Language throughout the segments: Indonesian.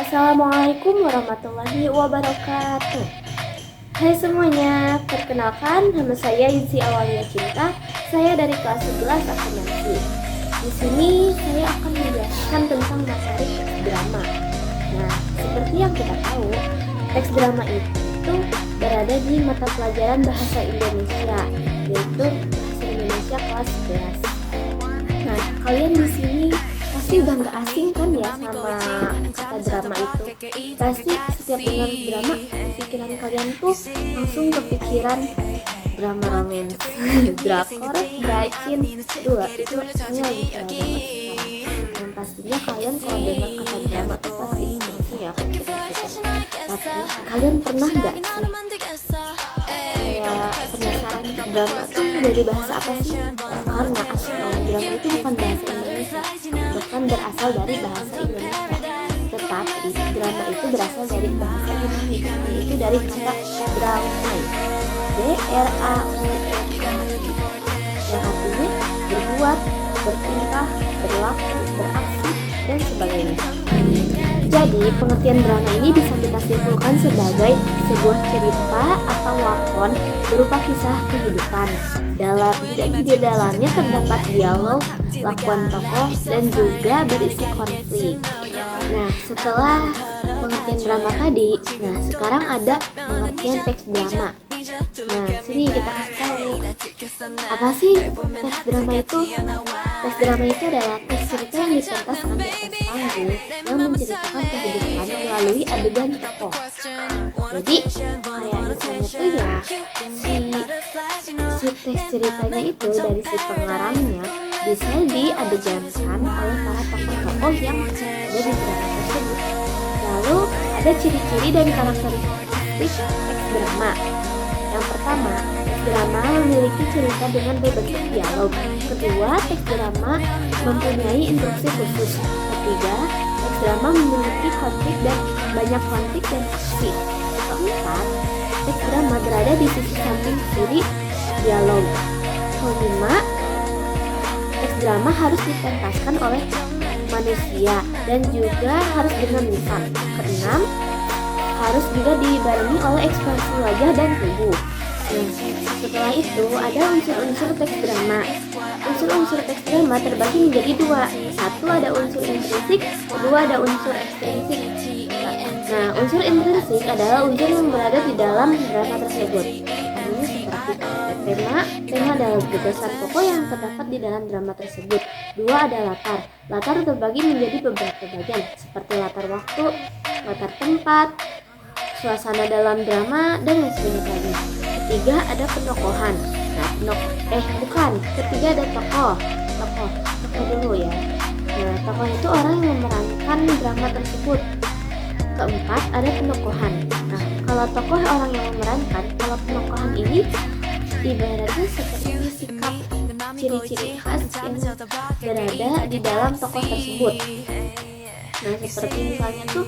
Assalamualaikum warahmatullahi wabarakatuh. Hai semuanya, perkenalkan nama saya Yunsi Awalia Cinta. Saya dari kelas 11 akuntansi. Di sini saya akan menjelaskan tentang materi teks drama. Nah, seperti yang kita tahu, teks drama itu berada di mata pelajaran bahasa Indonesia, yaitu bahasa Indonesia kelas 11. Nah, kalian di sini pasti udah nggak asing kan ya sama kata drama itu. Pasti setiap dengar drama, pikiran kalian tuh langsung kepikiran drama romance, drakor, dracin, dua itu semuanya lagi viral banget sekarang. Dan pastinya kalian kalau dengar kata drama tuh pasti langsung ya kepikiran gitu. Tapi kalian pernah nggak sih kayak penasaran drama tuh dari bahasa apa sih? Karena asal drama itu bukan bahasa Indonesia, bukan berasal dari bahasa Indonesia, tetapi drama itu berasal dari bahasa Yunani, yaitu dari kata draumai, D-R-A-U-M-A-I, yang artinya berbuat, bertingkah, berlaku, beraksi, dan sebagainya. Jadi, pengertian drama ini bisa kita simpulkan sebagai sebuah cerita atau lakon berupa kisah kehidupan. Di dalamnya terdapat dialog, lakuan tokoh, dan juga berisi konflik. Nah, setelah pengertian drama tadi, sekarang ada pengertian teks drama. Nah, sini kita kasih tahu apa sih teks drama itu? Teks drama itu adalah teks cerita yang dipentaskan di atas panggung yang menceritakan kehidupan melalui adegan tokoh. Jadi kayak misalnya tuh ya si teks ceritanya itu dari si pengarangnya bisa diadegankan oleh para tokoh-tokoh yang ada di drama tersebut. Lalu ada ciri-ciri dan karakteristik teks drama. Yang pertama, teks drama memiliki cerita dengan berbentuk dialog. Kedua, teks drama mempunyai instruksi khusus. Ketiga, teks drama memiliki konflik dan banyak konflik dan aksi. Keempat, teks drama berada di sisi samping kiri dialog. Kelima, teks drama harus dipentaskan oleh manusia dan juga harus dengan lisan. Keenam, harus juga dibarengi oleh ekspresi wajah dan tubuh. Nah, setelah itu ada unsur-unsur teks drama. Unsur-unsur teks drama terbagi menjadi dua. Satu ada unsur intrinsik, kedua ada unsur ekstrinsik. Nah, unsur intrinsik adalah unsur yang berada di dalam drama tersebut. Ini seperti tema adalah gagasan pokok yang terdapat di dalam drama tersebut. Dua ada latar. Latar terbagi menjadi beberapa bagian, seperti latar waktu, latar tempat, suasana dalam drama, dan lain sebagainya. Ketiga ada penokohan. Ketiga ada tokoh dulu ya. Nah, tokoh itu orang yang memerankan drama tersebut. Keempat ada penokohan. Nah, kalau tokoh orang yang memerankan, kalau penokohan ini ibaratnya seperti sikap, ciri-ciri khas yang berada di dalam tokoh tersebut. Nah, seperti misalnya tuh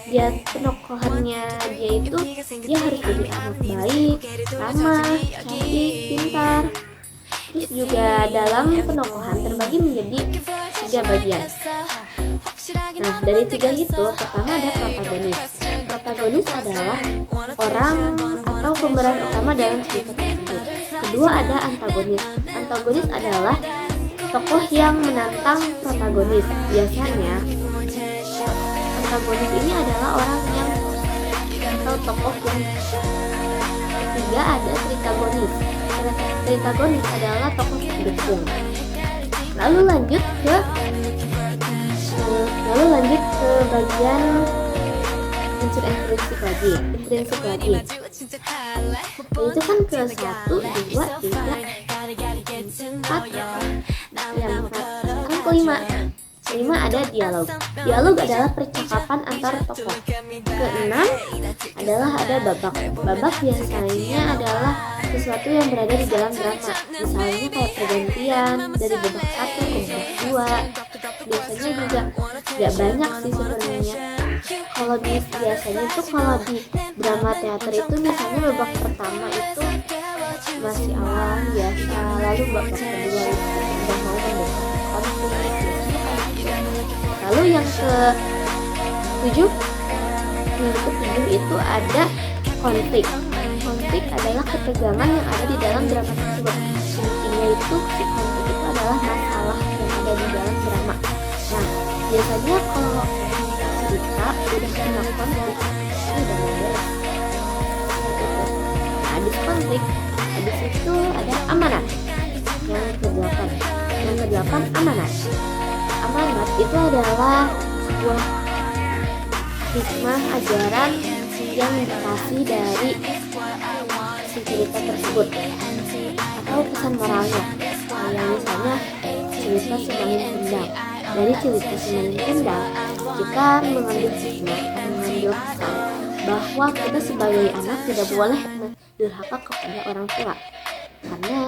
dia penokohannya dia harus jadi anak baik, ramah, cantik, pintar. Terus juga dalam penokohan terbagi menjadi 3 bagian. Nah, dari 3 itu pertama ada protagonis. Protagonis adalah orang atau pemeran utama dalam cerita tersebut. Kedua ada antagonis. Antagonis adalah tokoh yang menantang protagonis. Biasanya antagonis ini adalah orang yang atau tokoh yang. Ketiga ada tritagonis. Tritagonis adalah tokoh pendukung. Lalu lanjut ke bagian unsur intrinsik lagi. Itu kan ke 1, 2, 3, 4 yang sekarang kelima. Kelima ada dialog. Dialog adalah percakapan antar tokoh. Keenam adalah ada babak. Babak biasanya adalah sesuatu yang berada di dalam drama. Misalnya kayak pergantian dari babak 1 ke babak 2. Biasanya juga gak banyak sih sebenarnya. Kalau di drama teater itu misalnya babak pertama itu masih awal biasa, lalu babak kedua itu udah mau mendekati konflik. Lalu yang ke 7 yang ketujuh itu ada konflik. Konflik adalah ketegangan yang ada di dalam drama tersebut. Intinya itu si konflik itu adalah masalah yang ada di dalam drama. Nah, biasanya kalau cerita udah kena konflik itu udah gak beres. Nah, habis konflik, habis itu ada amanat. Yang kedelapan amanat. Amanat itu adalah sebuah hikmah ajaran yang dikasih dari si cerita tersebut atau pesan moralnya. Kayak misalnya cerita Semangin Kendang. Dari cerita Semangin Kendang kita mengambil hikmah atau mengambil pesan bahwa kita sebagai anak tidak boleh durhaka kepada orang tua, karena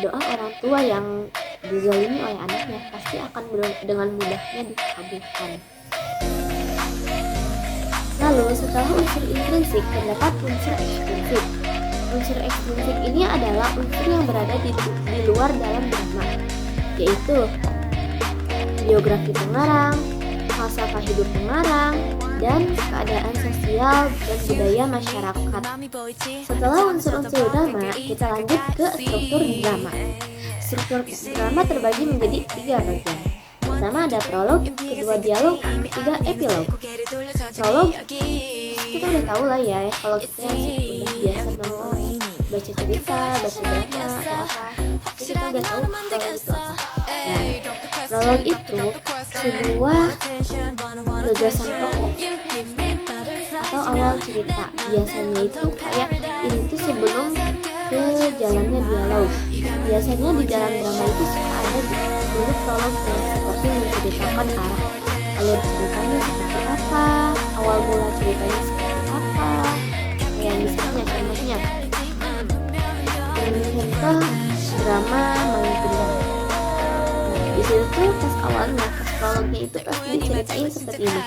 doa orang tua yang dizalimi oleh anaknya pasti akan dengan mudahnya dikabulkan. Lalu setelah unsur intrinsik terdapat unsur ekstrinsik. Unsur ekstrinsik ini adalah unsur yang berada di luar dalam drama, yaitu biografi pengarang, falsafah hidup pengarang, dan keadaan sosial dan budaya masyarakat. Setelah unsur-unsur drama, kita lanjut ke struktur drama. Struktur drama terbagi menjadi 3 bagian. Pertama ada prolog, kedua dialog, ketiga epilog. Prolog kita udah tahu lah ya, kalau kita udah biasa nonton baca cerita, baca drama atau apa, kita udah tahu prolog itu apa. Nah, prolog itu sebuah gagasan pokok atau awal cerita. Biasanya itu kayak ini tuh sebelum ke jalannya dialog. Biasanya di dalam drama itu suka ada dulu prolog yang seperti menceritakan arah alur ceritanya seperti apa, awal mula ceritanya seperti apa. Kayak misalnya contohnya contoh drama Semangin Kendang. Di situ tuh pas awalnya, pas prolognya itu pas diceritain seperti ini.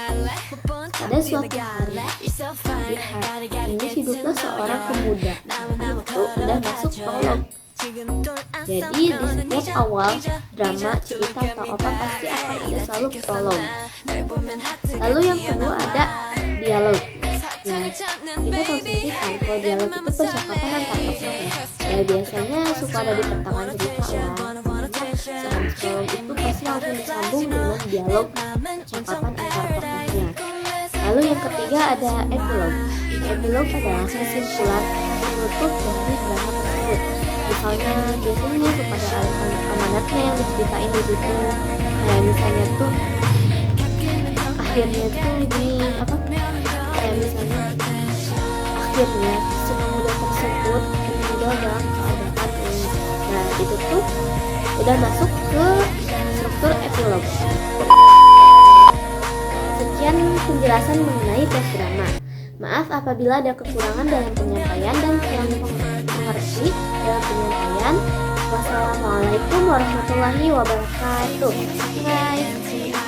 Pada suatu hari, di hari ini hiduplah seorang pemuda. Itu udah masuk prolog. Jadi di setiap awal drama, cerita atau apa pasti akan ada selalu prolog. Lalu yang kedua ada dialog. Nah, kita tahu sendiri kan kalau dialog itu percakapan antar tokoh ya. Ya biasanya suka ada di pertengahan cerita lah. Sehabis prolog itu pasti langsung disambung dengan dialog percakapan antar tokohnya. Lalu yang ketiga ada epilog. Epilog adalah kesimpulan penutup dari drama tersebut. Misalnya biasanya kepada amanatnya yang diceritain di situ. Kayak misalnya tuh akhirnya tuh gini apa? Kayak misalnya akhirnya si pemuda tersebut meninggal dalam keadaan ini. Nah itu tuh udah masuk ke struktur epilog. Sekian penjelasan mengenai tes drama. Maaf apabila ada kekurangan dalam penyampaian dan kurang mengerti dalam penyampaian. Wassalamualaikum warahmatullahi wabarakatuh. Bye.